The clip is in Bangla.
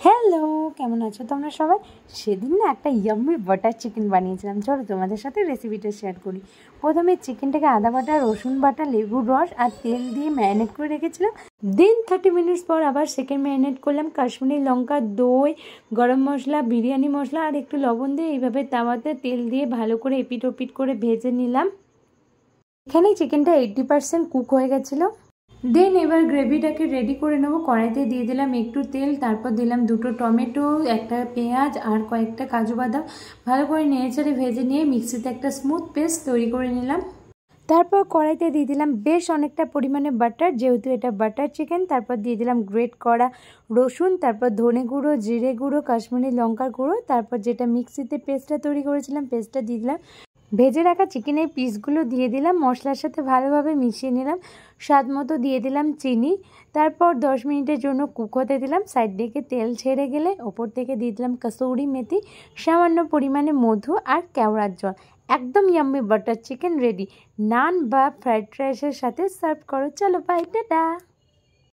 হ্যালো, কেমন আছো তোমরা সবাই? সেদিন না একটা ইয়াম্মি বাটার চিকেন বানিয়েছিলাম। চলো তোমাদের সাথে রেসিপিটা শেয়ার করি। প্রথমে চিকেনটাকে আদা বাটা, রসুন বাটা, লেবুর রস আর তেল দিয়ে ম্যারিনেট করে রেখেছিলাম। দেন 30 মিনিটস পর আবার সেকেন্ড ম্যারিনেট করলাম। কাশ্মীরি লঙ্কা, দই, গরম মশলা, বিরিয়ানি মশলা আর একটু লবণ দিয়ে এইভাবে তাওয়াতে তেল দিয়ে ভালো করে এপিট ওপিট করে ভেজে নিলাম। এখানে চিকেনটা 80% কুক হয়ে গেছিলো। দেন এবার গ্রেভিটাকে রেডি করে নেবো। কড়াইতে দিয়ে দিলাম একটু তেল, তারপর দিলাম 2টো টমেটো, একটা পেঁয়াজ আর কয়েকটা কাজু বাদাম। ভালো করে নেড়েচেড়ে ভেজে নিয়ে মিক্সিতে একটা স্মুথ পেস্ট তৈরি করে নিলাম। তারপর কড়াইতে দিয়ে দিলাম বেশ অনেকটা পরিমাণে বাটার, যেহেতু এটা বাটার চিকেন। তারপর দিয়ে দিলাম গ্রেট করা রসুন, তারপর ধনে গুঁড়ো, জিরে গুঁড়ো, কাশ্মীরি লঙ্কার গুঁড়ো, তারপর যেটা মিক্সিতে পেস্টটা তৈরি করেছিলাম পেস্টটা দিয়ে দিলাম। ভেজে রাখা চিকেনের পিসগুলো দিয়ে দিলাম, মশলার সাথে ভালোভাবে মিশিয়ে নিলাম। স্বাদ মতো দিয়ে দিলাম চিনি। তারপর 10 মিনিটের জন্য কুক হতে দিলাম। সাইড থেকে তেল ছেড়ে গেলে ওপর থেকে দিয়ে দিলাম কসুরি মেথি, সামান্য পরিমাণে মধু আর কেওড়ার জল। একদম ইয়াম্মি বাটার চিকেন রেডি। নান বা ফ্রাইড রাইসের সাথে সার্ভ করো। চলো বাই, টাটা।